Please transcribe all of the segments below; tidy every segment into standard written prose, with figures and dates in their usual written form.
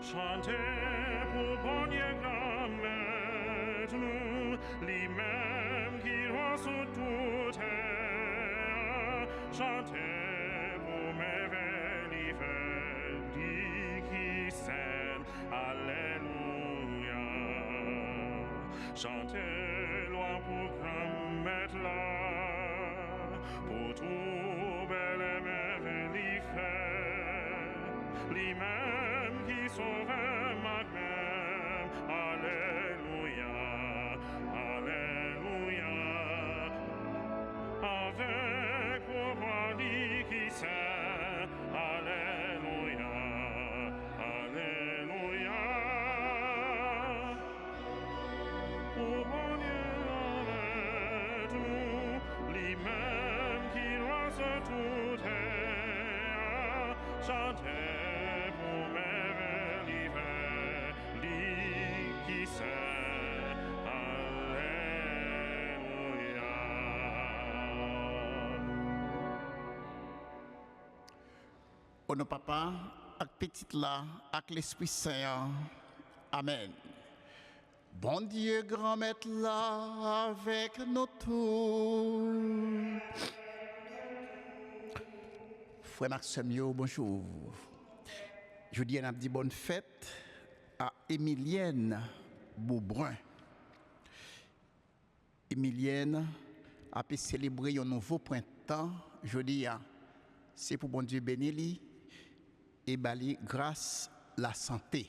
Chantez pour bonnier grand maître, nous, lui-même qui rend sur toute terre. Chantez pour merveilles faites, qui s'aiment, Alléluia. Chantez loi pour grand maître là, pour tout bel et merveilles fait, lui-même qui sauve moi-même. Alléluia, Alléluia. Avec vos rois qui s'aiment, Alléluia, Alléluia. Au bon Dieu, avec nous, lui-même qui rend sur toute terre, chantez pour merveilles faits, lui qui s'aime, Alléluia. Au nom papa, avec petite là, avec l'Esprit Saint. Amen. Bon Dieu, grand maître là, avec nous tous. Frère Maxime, bonjour. Je dis un petit bonne fête à Emilienne Beaubrun. Emilienne a pu célébrer un nouveau printemps. Je dis, c'est pour bon Dieu bénir et bali grâce la santé.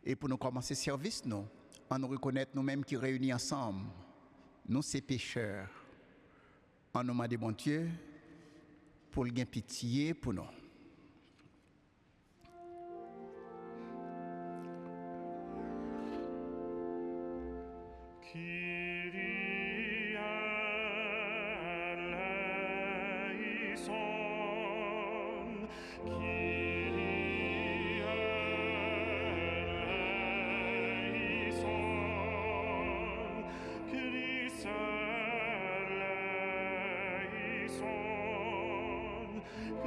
Et pour nous commencer le service, nous, on nous reconnaître nous-mêmes qui réunis ensemble. Nous, ces pécheurs. On nous demande bon Dieu pour le gain pitié pour nous. Kyrie eleison, Kyrie eleison, Christ eleison,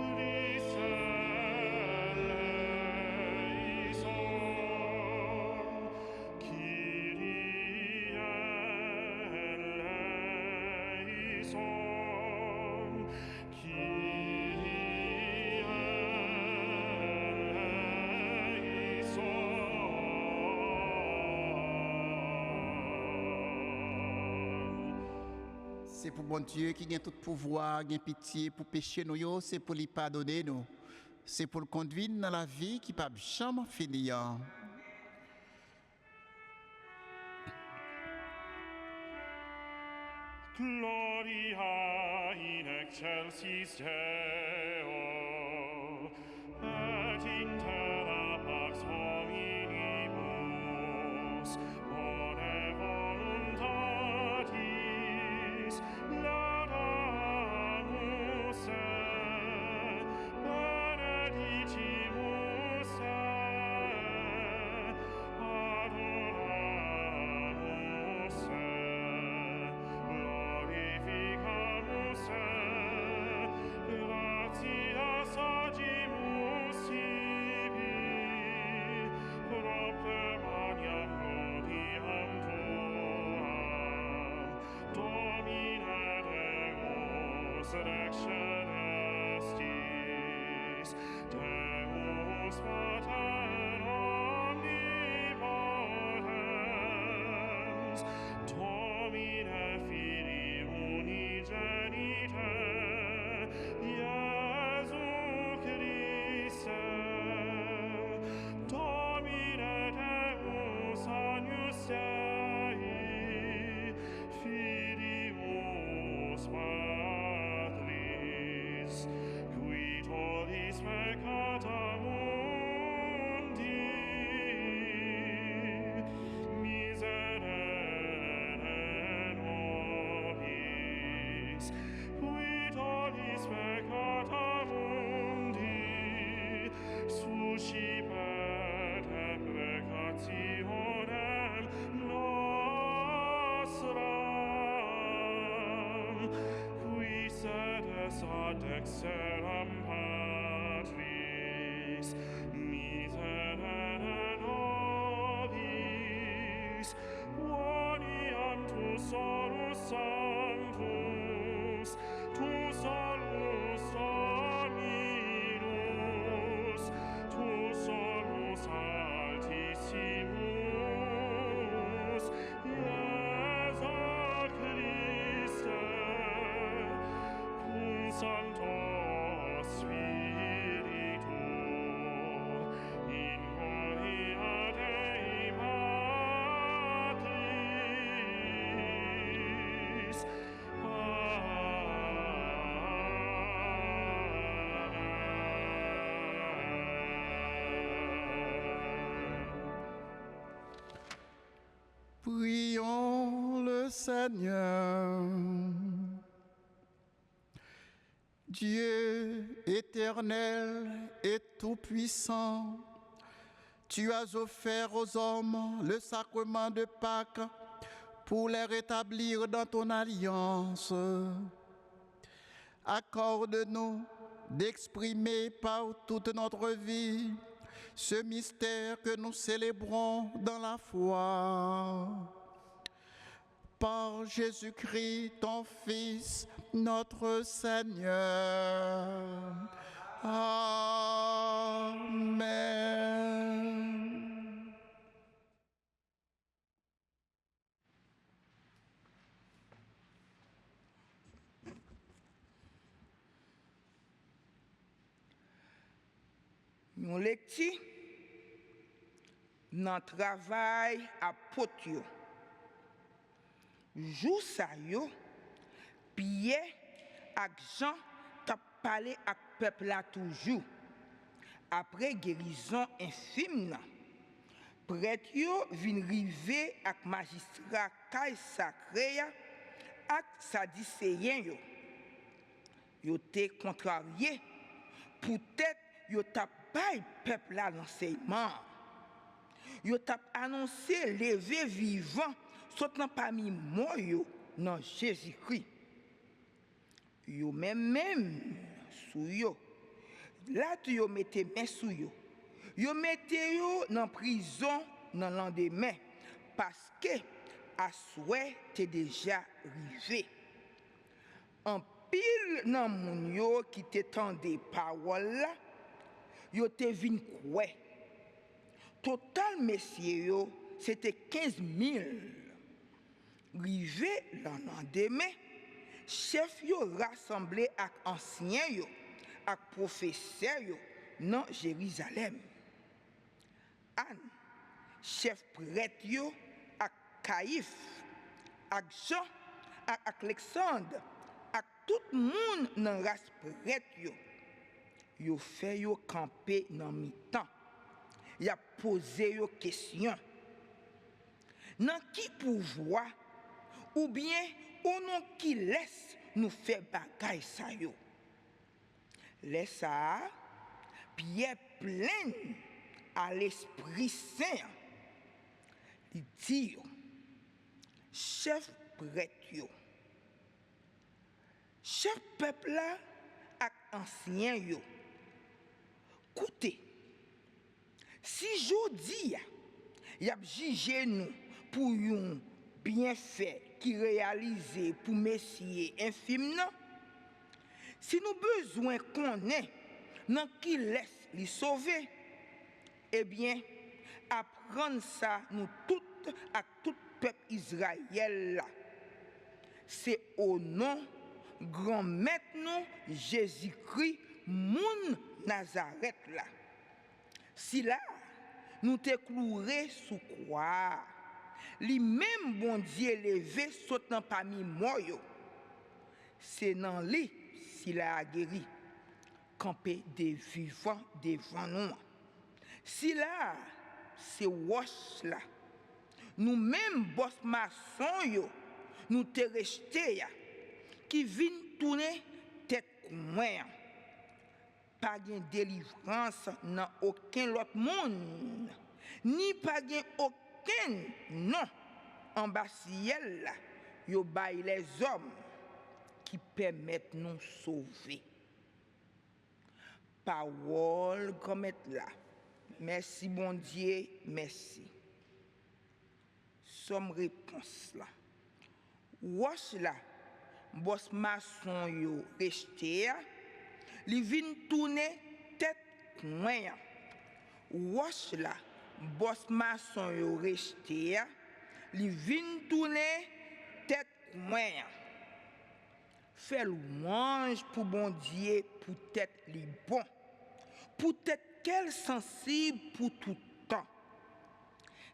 Christ eleison, Kyrie eleison, Kyrie eleison. C'est pour bon Dieu qui a tout pouvoir, qui a pitié pour pécher nous, c'est pour lui pardonner nous. C'est pour le conduire dans la vie qui ne peut jamais finir. Gloria in excelsis Deo, et in terra pax hominibus, bone voluntatis, laudamus se, benedicimus se, adoramus se, glorificamus se, gratias agimus sibi, propter maniam gloriam tuam, Domine Deus rex celestis, Deus Pater omnipotens, Domine Filii unigenite, Iesu Christe, Domine Deus agnus Dei, Filius Patris, qui tollis peccata mundi, miserere nobis, qui tollis peccata mundi, suscipet peccationem nostram, qui sedes ad excellam Patris, miserere Prions le Seigneur. Dieu éternel et tout-puissant, tu as offert aux hommes le sacrement de Pâques pour les rétablir dans ton alliance. Accorde-nous d'exprimer par toute notre vie ce mystère que nous célébrons dans la foi. Par Jésus-Christ, ton Fils, notre Seigneur. Amen. Nous lectons dans le travail à Potio. Jou sa yo, Pierre et Jean t'a parlé avec le peuple là toujours. Après guérison infime, prêtre yo vin rive avec magistrat Caille sacré ak sadicéen yo. Yo te contrarié, peut-être yo t'a bay peuple là l'enseignement. Yo t'a annoncé lever vivant sortant parmi moi yo dans Jésus-Christ. Yo même sous yo. Là tu yo mettez main sous yo. Yo mettez yo dans prison dans lendemain parce que à souhait t'es déjà arrivé. En pile nan moun yo qui t'étendait parole là, yo te vin koué. Total messieurs yo, c'était 15 000. Rivé le lendemain, chef yo rassemblé avec anciens yo, avec professeurs yo dans Jérusalem. Anne, chef prêtre yo, avec Caïphe, avec Jean, avec Alexandre, avec tout le monde dans la race prêtre yo fait yo camper dans mi-temps. Y a posé yo question. Dans qui pouvoir ou bien au nom qui laisse nous faire bagaille ça yo. Laisse ça, Pierre plein à l'Esprit Saint. Il dit, chef prêtre yo, chef peuple là, ak ancien yo, écoutez, si jodi y a jugé nous pour un bienfait qui réalisé pour messieurs infime non, si nous besoin qu'on ait non qui laisse les sauver, eh bien apprendre ça nous toutes à tout peuple Israël là. C'est au nom grand maître nous Jésus-Christ moun Nazareth là. Si là nous te cloué sous croix, li même bon Dieu levé sautant parmi moi yo. C'est dans lui s'il a guéri campé des vivants devant nous. Si là c'est wash là. Nous même boss maçon yo, nous te resté ya qui vinn tourner tête coin. Pas de délivrance dans aucun autre monde, ni pas de aucun non en bas ciel là, yo bay les hommes qui permettent nous sauver. Parole comme là. Merci bon Dieu, merci. Somme réponse là. Wash là, boss maçon yo resté. Li vin tourner tête coin. Wash la, boss maçon yo resté, li vin tourner tête coin. Fait louange pour bon Dieu, pour tête li bon. Pour tête quel sensible pour tout temps.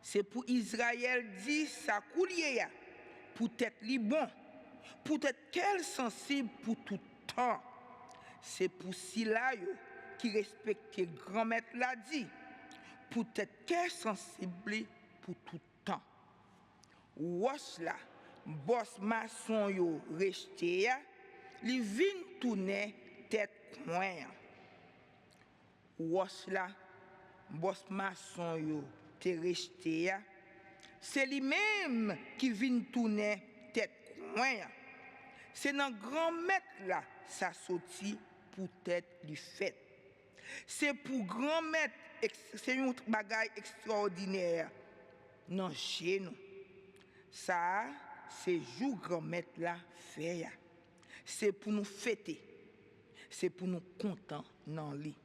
C'est pour Israël dit ça coulier pour tête li bon. Pour tête quel sensible pour tout temps. C'est pour cela qui respecte grand maître l'a dit, pour être très sensible pour tout temps. wos la, boss maçon yo rete ya, li vin tourne tête coin. Wos la, boss maçon yo te rete ya, c'est lui-même qui vin tourne tête coin. C'est dans grand maître là, ça sorti pour tête du fait. C'est pour grand maître, c'est un bagage extraordinaire. Non, chez nous. Ça, c'est jour grand maître là fait. C'est pour nous fêter. C'est pour nous contents dans lui.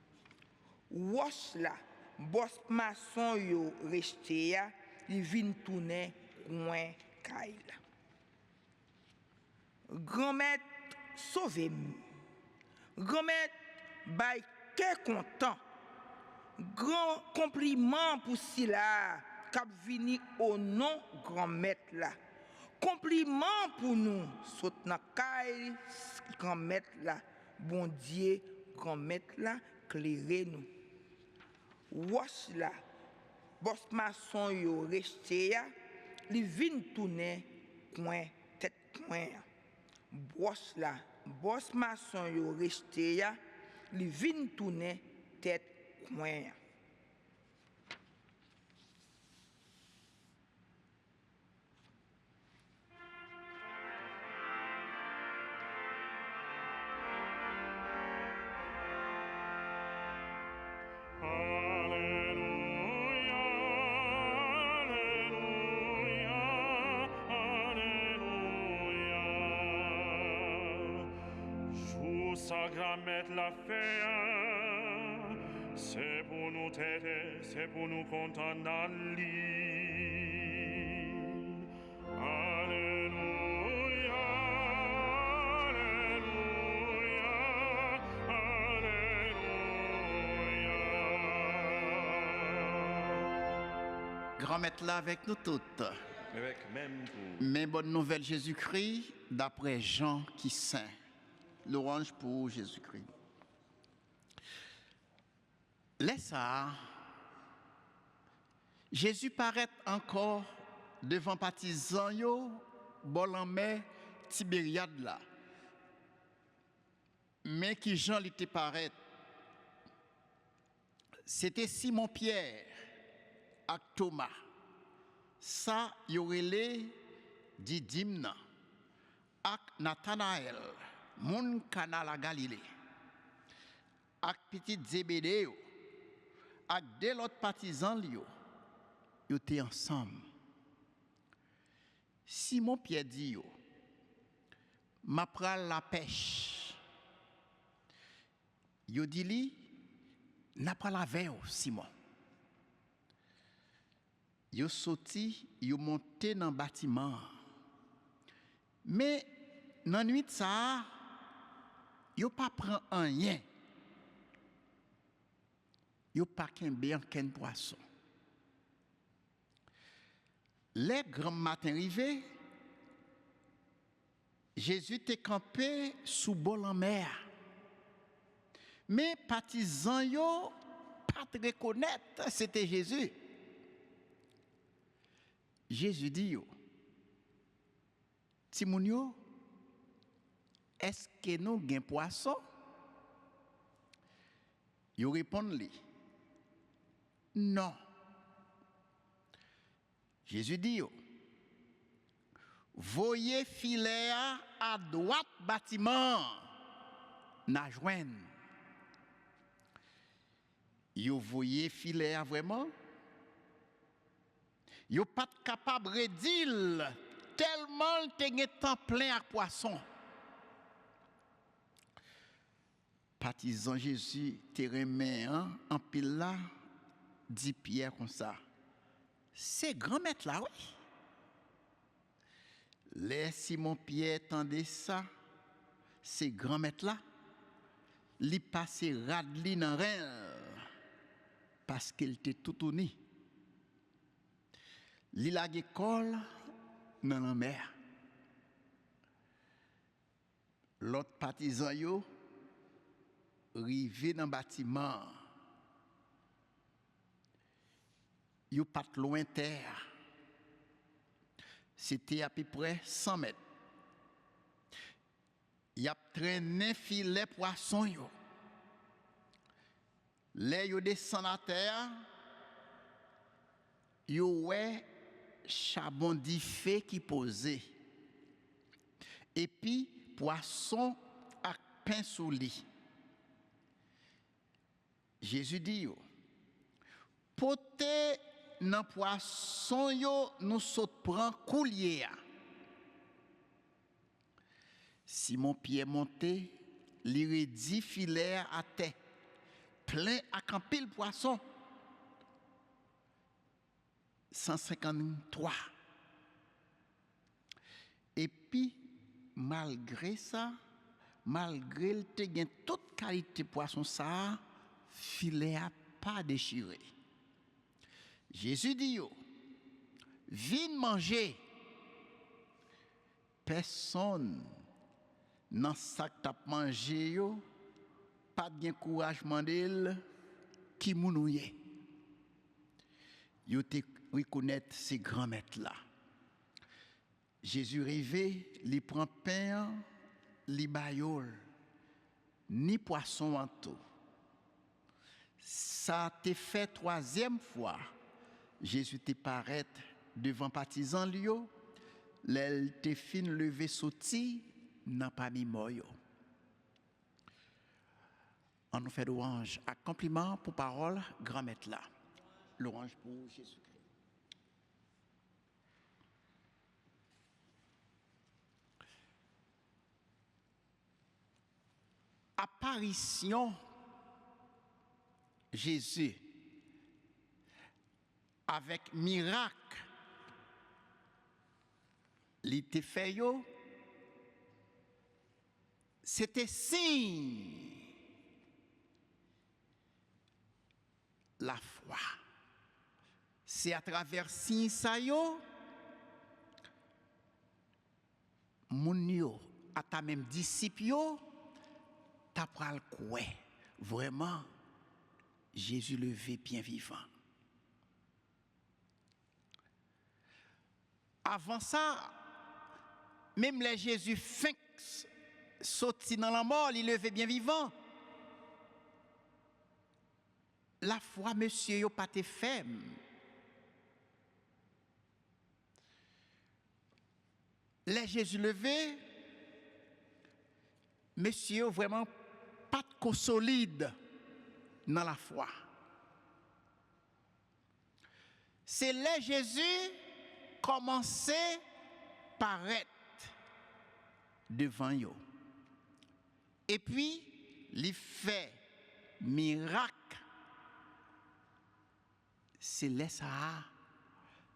Wos là, boss maçon yo resté ya, il vient tourner coin kaila. Grand maître sauvé-moi. Grand maître bay qu'est content. Grand compliment pour Sila cap vini au nom grand maître là. Compliment pour nous saute na kay grand maître là. Bon Dieu grand maître là clairer nous. Wos là boss maçon yo resté ya, li vinn tourner coin tête coin. Boss là, boss maçon yo resté ya, li vinn tourner tête coin. Sa grammaire la fait, c'est pour nous t'aider, c'est pour nous contenter dans lui. Alléluia, Alléluia, Alléluia. Grand maître là avec nous toutes. Avec même vous. Mais bonne nouvelle Jésus-Christ d'après Jean qui saint. L'orange pour Jésus-Christ. Laisse ça. Jésus paraît encore devant partisans yo, Bolanmé, Tibériade là. Mais qui Jean l'était paraît. C'était Simon Pierre et Thomas. Ça y aurait les Didymna ak Nathanaël. Moun Cana la Galilée, ak petit Zébédée, ak de l'autre partisans yo, yo te ensemble. Simon Pierre dit yo, m'a pral la pêche. Yo dit li, n'a pas la veille Simon. Yo sorti, yo monté dans bâtiment. Mais dans nuit ça, yo pas prend rien. Yo pas kembe ken poisson. Les grands matins arrivés, Jésus était campé sous bol en mer. Mais partisans yo pas te reconnaître c'était Jésus. Jésus dit yo, Timoun yo, est-ce que nous avons poisson? Ils répondent non. Jésus dit voyez filet à droite bâtiment, n'a joindre. Yo voyez filet vraiment? Yo pas capable de dire tellement te temps plein à poisson. Partisan Jésus te remet en pile là, dit Pierre comme ça. C'est grand maître là, oui. Les Simon Pierre tendait ça, c'est grand maître là. Li passé radli dans rein parce qu'il était tout uni. Li la école dans la mer. L'autre partisan yo rivé dans bâtiment. Yo pas loin terre. C'était à peu près 100 mètres. Il a traîné filet poisson yo. Les yo descend à terre, yo ouais charbon d'ifé qui posé. Et puis poisson à pain sous lit. Jésus dit yo, poté nan poisson yo nous saute prend coulier. Si mon pied monté, l'irrédit filet à terre, plein à campil poisson. 153. Et puis, malgré ça, malgré le te gen toute qualité poisson ça, filet a pas déchiré. Jésus dit yo, viens manger. Personne dans sac t'a mangé yo, pas de courage mandel qui mounouye. Yo te reconnaître ces grands maîtres là. Jésus rivé, li prend pain, li bayol, ni poisson en tout. Ça te fait 3e fois. Jésus te paraît devant partisans lio, l'elle te fin levé sauti, n'a pas mis moyo. On nous fait louange, accomplissement pour parole, grand maître là. Louange pour Jésus-Christ. Apparition Jésus avec miracle, l'été fait yo, c'était signe la foi. C'est à travers signe ça yo, moun yo, à ta même disciple yo, ta pral koué. Vraiment, Jésus levé bien vivant. Avant ça, même les Jésus fixe sorti dans la mort, il levé bien vivant. La foi, monsieur, yo pas te faible. Les Jésus levé, monsieur, vraiment pas de solide dans la foi. C'est les Jésus commençait par être devant eux. Et puis, il fait miracle. C'est là ça.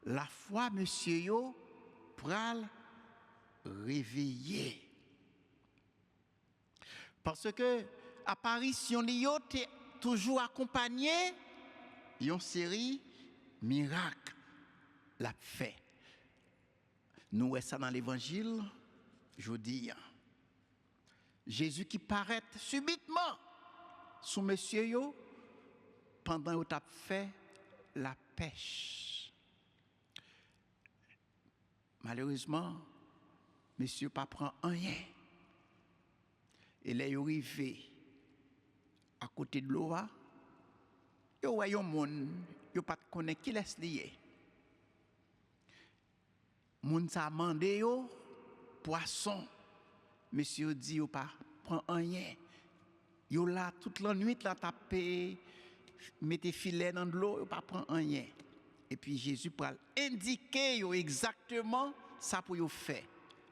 La foi, monsieur, yo, pral réveiller. Parce que apparition li yo te toujours accompagné une série miracle l'a fait. Nous voyons ça dans l'évangile, je dis, Jésus qui paraît subitement sous monsieur yo pendant qu'il a fait la pêche. Malheureusement, monsieur pas prend rien. Et là, il est arrivé à côté de l'eau, il y a un monde, il n'y a pas de connaître qui laisse lier. Moun sa mandé yo poisson. Monsieur dit yo pas prend rien. Yo là toute la nuit là tapé mettez filet dans de l'eau, yo pas prend rien. Et puis Jésus pral indiquer yo exactement ça pour yo faire.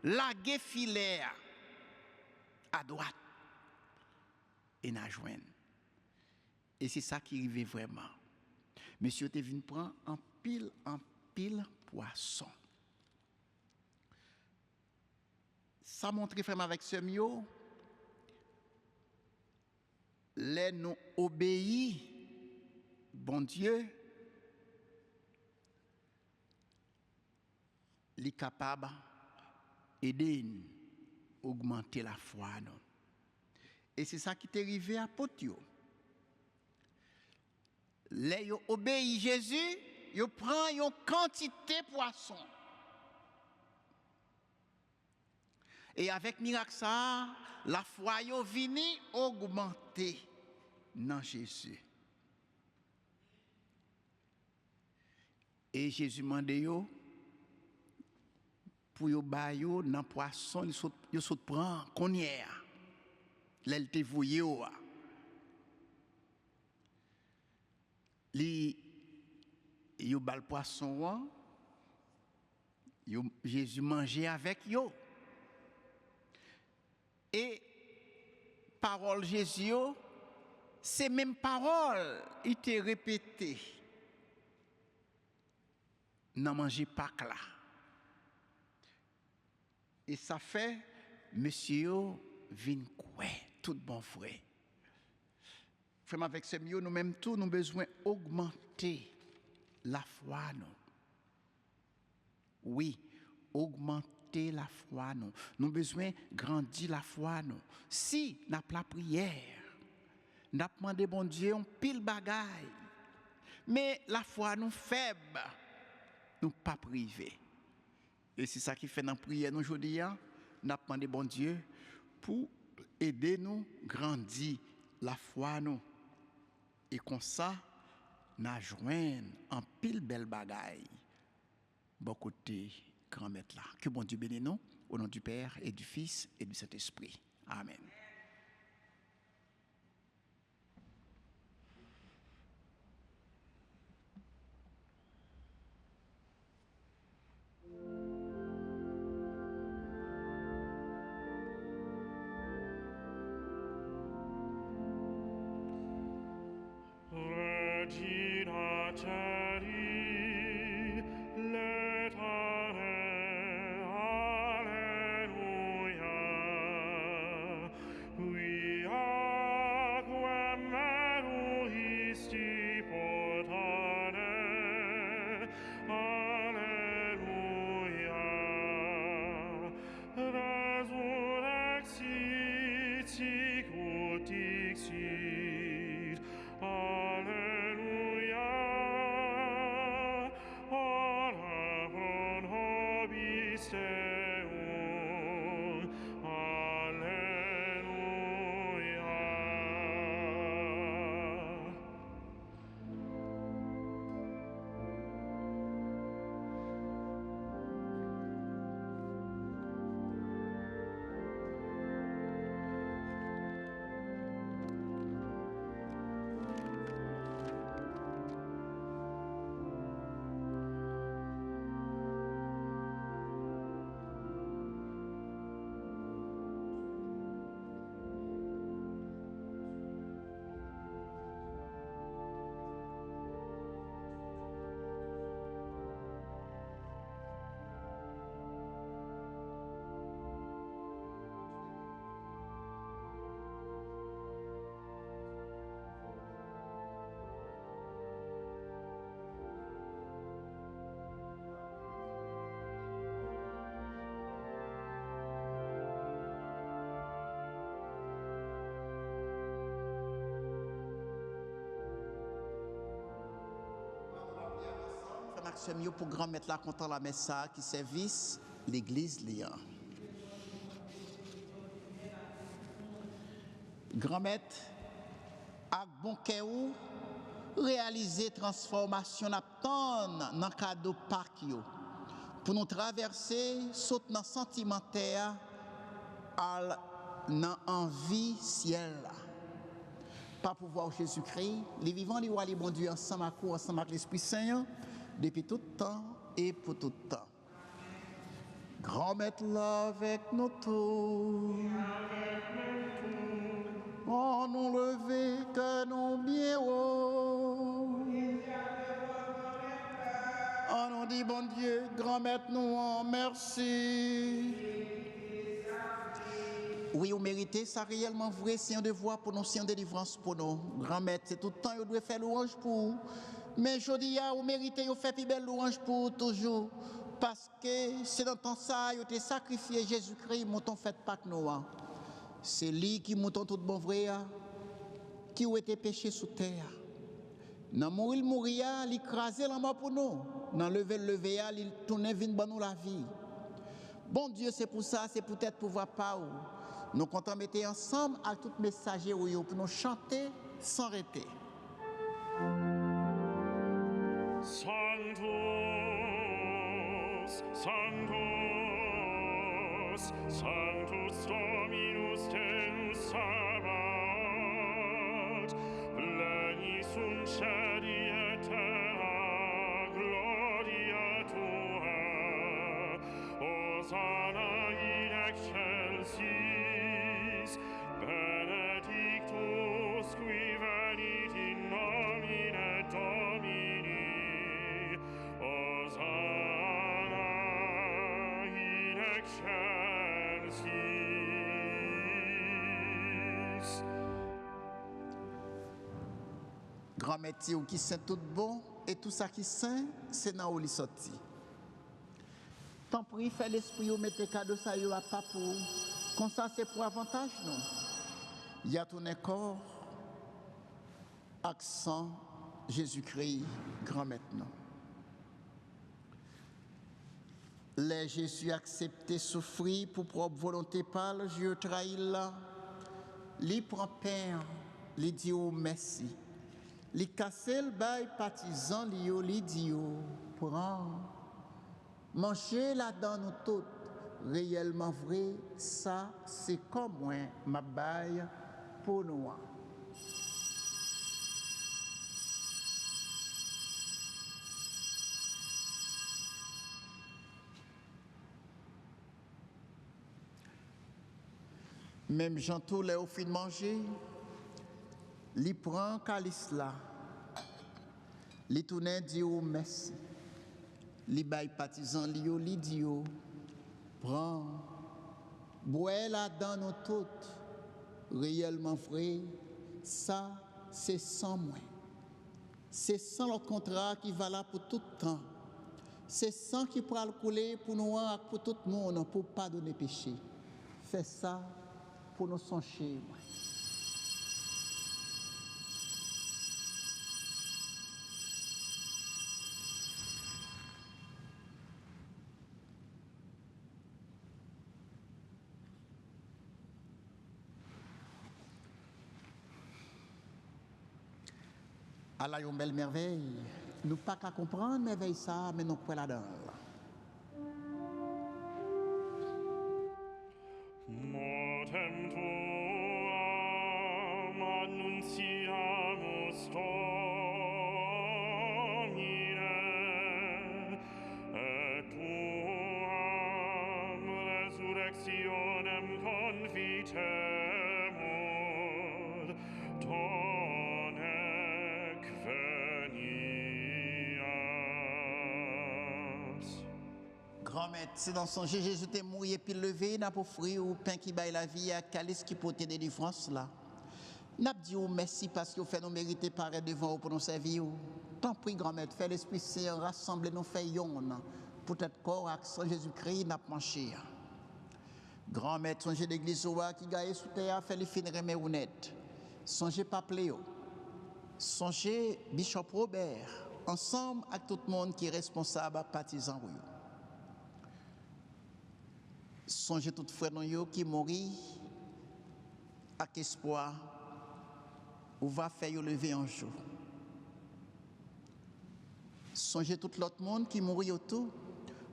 Laguer filet à droite et n'a joindre. Et c'est ça qui arrive vraiment. Monsieur te venu prendre en pile poisson. Ça montre frère avec ce mio, les nous obéis, bon Dieu, les capables d'aider à augmenter la foi. Non? Et c'est ça qui est arrivé à Potio. Les obéis Jésus, ils prennent une quantité de poisson. Et avec miracle ça, la foi yo vini augmenter dans Jésus. Et Jésus mande yo pour yo ba yo dans poisson, yo saute prend konnière. L'elle te voyé yo. Li yo bal poisson, Jésus mangeait avec yo. Et parole Jésus, ces mêmes paroles, il était répété. N'en mangez pas là. Et ça fait, monsieur, vin quoi, tout bon frère. Frère, avec ce mieux, nous-mêmes tous, nous avons besoin d'augmenter la foi, nous. Oui, augmenter la foi, nous. Nous avons besoin de grandir la foi, nous. Si nous avons la prière, nous avons demandé bon Dieu un pile bagaille, mais la foi nous faible, nous pas privés. Et c'est ça qui fait dans la prière nous aujourd'hui, nous avons demandé bon Dieu pour aider nous à grandir la foi, nous. Et comme ça, nous joignons en pile belle bagaille. Bon côté, grand maître là. Que bon Dieu bénisse nous, au nom du Père et du Fils et du Saint-Esprit. Amen. Regina Celi, letare, alleluia. Viaquam meruisti portare, alleluia. Resurrexit sicut dixit, alleluia. Ora pro nobis Deum, alleluia. Maxime pour grand mettre là content la messe qui service l'église Lyon. Grand maître à bon cœur réaliser transformation n'attend dans cadeau Pâques pour nous traverser saute dans sentimentaire dans envie ciel. Par pouvoir Jésus-Christ, les vivants les rois les bon Dieu ensemble avec l'Esprit Saint depuis tout temps et pour tout temps. Grand maître là avec nous tous. On nous lever que nous bien haut. On nous dit bon Dieu, grand maître nous en merci. Oui, vous méritez ça réellement vrai, c'est un devoir pour nous, c'est une délivrance pour nous. Grand maître, c'est tout le temps, vous devez faire louange pour. Mais je dis, vous méritez, vous faites plus belle louange pour toujours. Parce que c'est dans ton ça, vous avez sacrifié Jésus-Christ, mouton fait Pâques Noir. C'est lui qui mouton tout bon vrai, qui a été péché sous terre. Dans mourir, il crasé la mort pour nous. Dans lever, il tourne vin pour nous la vie. Bon Dieu, c'est pour ça, c'est peut-être pour voir pas où. Nous comptons mettre ensemble à tout messager pour nous chanter sans arrêter. Sanctus, Sanctus, Sanctus Dominus Deus Sabaoth, pleni sunt cieli et terra, gloria tua, Hosanna in excelsis, benedictus qui venit in nomine Domini, Hosanna in excelsis. Grand métier ou qui sent tout bon et tout ça qui sent, c'est dans où il sorti. Tant pis, fait l'esprit ou mettez cadeau ça yo à pas pour. Comme ça, c'est pour avantage, non? Il y a tout un corps, accent, Jésus-Christ, grand maintenant. Les Jésus accepté souffrir pour propre volonté par le Dieu trahi là. Li prend pain, li dit oh merci. Li casse le bail partisan li dit oh prends. Manger là-dedans nous toutes, réellement vrai, ça c'est comme moi, ma baille pour nous. Même Jean tout les au fin de manger, li prend calice là, li tourne dit oh merci. Li bay partisan li dit yo prends bois là-dedans nous toutes réellement vrai ça c'est sans moi c'est sans le contrat qui va là pour tout temps c'est sans qui pourra le couler pour nous pour tout le monde pour pardonner péché fais ça pour nous songer moi. Allah une belle merveille. Nous pas qu'à comprendre merveille ça, mais nous pouvons là-dedans. Motem tuam annunciamus Domine, et tuam resurrectionem confitemur, donec venias. Grand-mère, c'est dans son Jésus t'es mort et puis levé, n'a pas offert au pain qui baille la vie, à calice qui porte des délivrances là. N'a pas dit merci parce que vous fait nous mériter paraître devant vous pour nous servir. Tant pis, grand-mère, fait l'Esprit Saint, rassembler nous, fait yon, pour être corps, accent Jésus-Christ, n'a pas manché. Grand-mère, songez l'église qui gagne sous terre, fait les fins remet honnête. Songez pas Pléo. Songez Bishop Robert, ensemble avec tout le monde qui est responsable, partisan. Songez tout frère qui mourit avec espoir, ou va faire lever un jour. Songez tout l'autre monde qui mourit autour,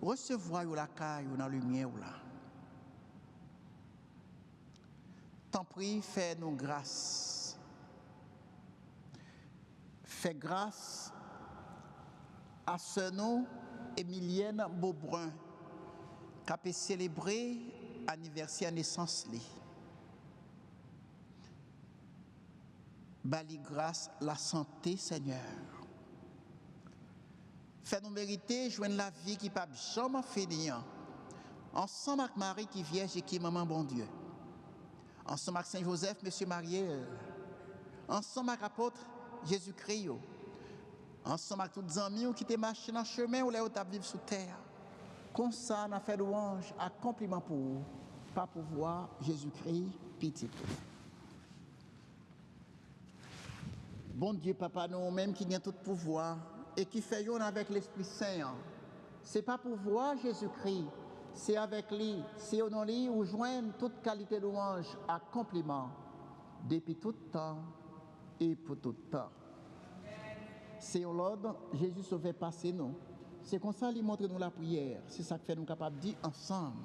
recevoir la caille ou dans la lumière là. Tant pis, fais-nous grâce. Fais grâce à ce nom Emilienne Beaubrun, qui a célébré l'anniversaire de naissance. Bali grâce la santé, Seigneur. Fais-nous mériter, joindre la vie qui ne peut jamais finir. Ensemble avec Marie qui est vierge et qui est maman bon Dieu. Ensemble avec Saint-Joseph, Monsieur Mariel. Ensemble avec l'apôtre Jésus-Christ. Ensemble avec tous les amis qui te marchent dans le chemin ou les autres vivent sous terre. Comme ça, on a fait louange, accomplissement pour vous, pas pour voir Jésus-Christ, pitié pour vous. Bon Dieu, Papa, nous-mêmes qui avons tout pouvoir et qui faisons avec l'Esprit Saint, ce n'est pas pour voir Jésus-Christ, C'est avec lui, c'est au nom de lui où joignent toute qualité de louange à compliment, depuis tout temps et pour tout temps. C'est au l'ordre, Jésus se fait passer nous. C'est comme ça qu'il montre nous la prière. C'est ça qui fait nous capables de dire ensemble,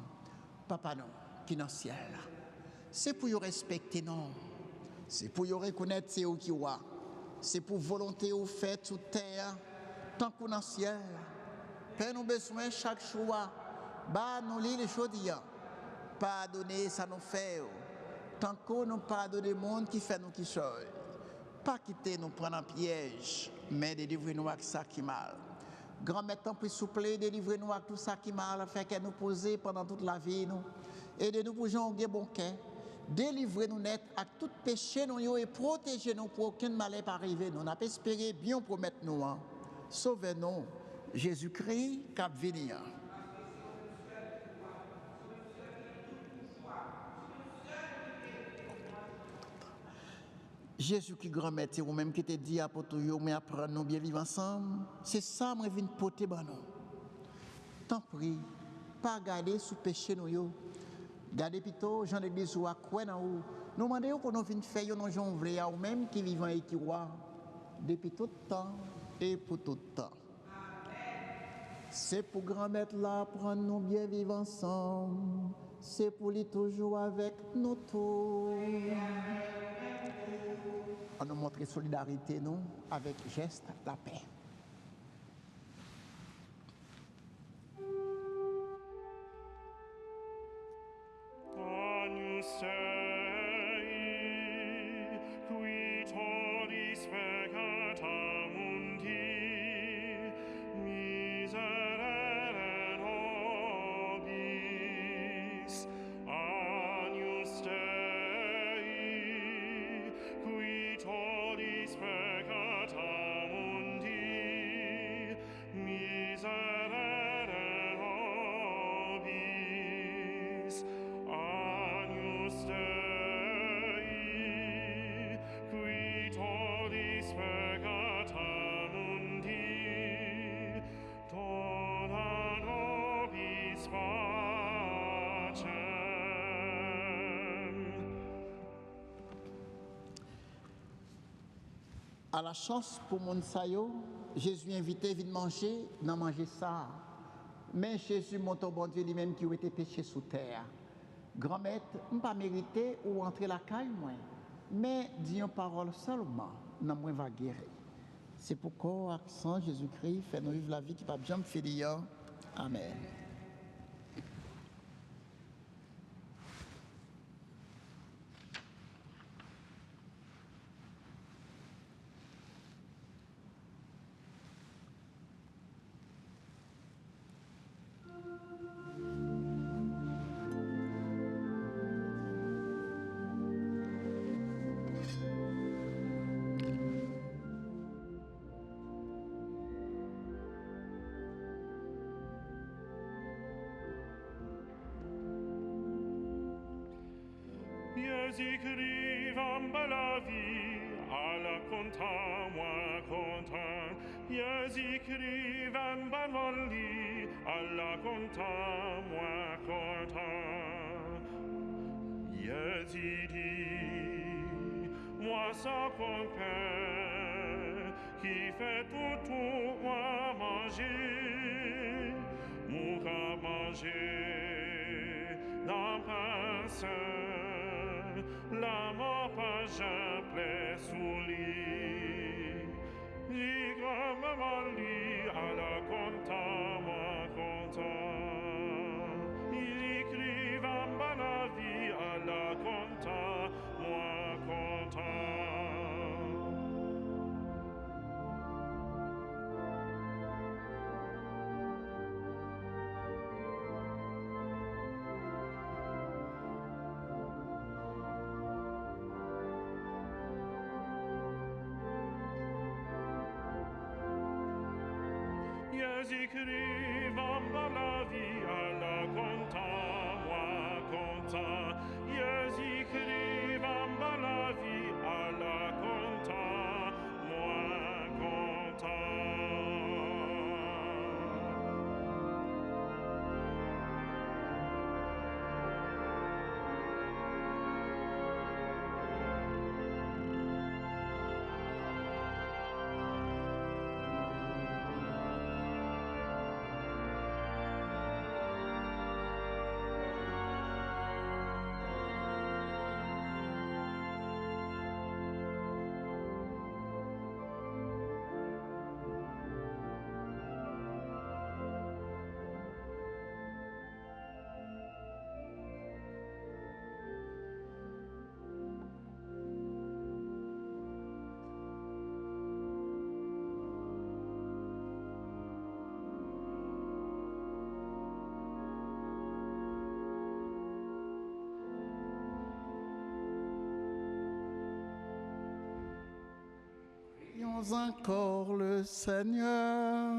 Papa nous, qui est dans le ciel. C'est pour nous respecter nous. C'est pour nous reconnaître c'est où qui est. C'est pour volonté ou fait sous terre, tant qu'on est dans le ciel. Père, nous besoin chaque jour, bah nous lit les choses d'hier. Pardonner ça nous fait. Tant qu'on nous pardonne le monde qui fait nous qui chose. Pas quitter nous prendre un piège, mais délivrer-nous avec ça qui mal. Grand-mère, tant plus souple, délivrer-nous avec tout ça qui mal, fait qu'elle nous poser pendant toute la vie, nous. Aidez-nous pour jouer bon cœur. Délivrez-nous net à tout péché nous et protégez-nous pour aucun malheur pas arriver. Nous n'avons espéré bien promettre nous. Sauvez-nous, Jésus-Christ, cap venir. Jésus qui grand-mère, ou même qui te dit à pour mais apprendre nous bien vivre ensemble, c'est ça que je viens porter pour nous. Tant pis, pas garder sous péché nous. Gardez plutôt, Jean d'église ou à quoi dans où. Nous demandons qu'on nous vienne faire nos gens vrais ou même qui vivent et qui voient depuis tout temps et pour tout temps. C'est pour grand-mère là, prendre nous bien vivre ensemble. C'est pour lui toujours avec nous tous. On nous montre solidarité, nous, avec geste la paix. Agnus Dei, qui tollis peccata mundi, miserere nobis. Agnus Dei, qui tollis peccata mundi, miserere nobis. Agnus Dei, qui tollis peccata mundi, dona nobis pacem. À la chance pour mon sayo, Jésus invité vient manger, n'a manger ça. Mais Jésus montre au bon Dieu lui-même qui a été péché sous terre. Grand-mère, je ne pas mérité ou entrer la caille moi. Mais dis une parole seulement, n'a moins va guérir. C'est pourquoi accent Jésus-Christ fait nous vivre la vie qui pas jamais finir. Amen. Jésus-Christ va la vie, à la content, moi content. Jésus-Christ va lit, à la content, moi content. Jésus dit, moi ça compère, qui fait tout, moi manger, moi manger, dans pain la mort pas jamais sous lit. J'y comme lit à la content, moi content. Il écrive en bas la vie à la content, moi content. Jésus-Christ va la vie à la content, moi content. Jésus-Christ va la vie à la content, moi content. prions encore le Seigneur.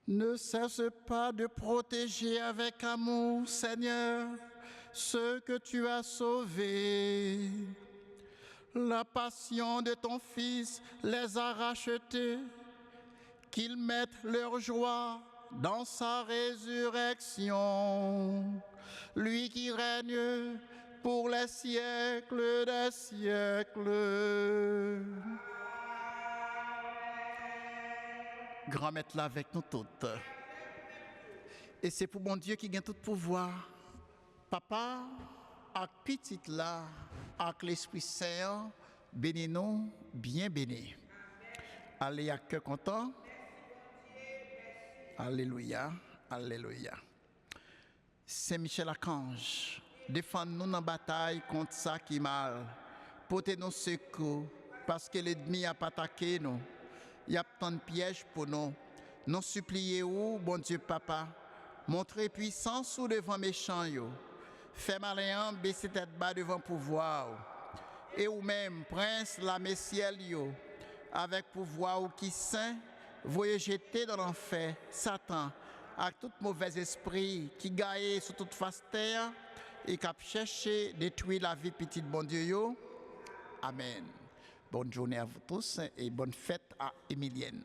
Ne cesse pas de protéger avec amour, Seigneur, ceux que tu as sauvés. La passion de ton Fils les a rachetés, qu'ils mettent leur joie dans sa résurrection. Lui qui règne pour les siècles des siècles. Grand maître là avec nous toutes. Et c'est pour mon Dieu qui gagne tout pouvoir. Papa, avec petit là, avec l'Esprit Saint, bénis-nous, bien bénis. Allez à cœur content. Alléluia, alléluia. Saint Michel Archange, défends-nous dans la bataille contre ça qui est mal. Portez-nous secours, parce que l'ennemi a pas attaqué nous. Il y a tant de pièges pour nous. Nous supplions, bon Dieu Papa, montrez puissance ou devant méchants. Fais malin, baissez tête bas devant pouvoir. Et ou même, prince, la messiel, avec pouvoir ou qui saint, voyez jeter dans l'enfer Satan, avec tout mauvais esprit qui gagne sur toute face terre et qui a cherché détruire la vie petite bon Dieu. Amen. Bonne journée à vous tous et bonne fête à Emilienne.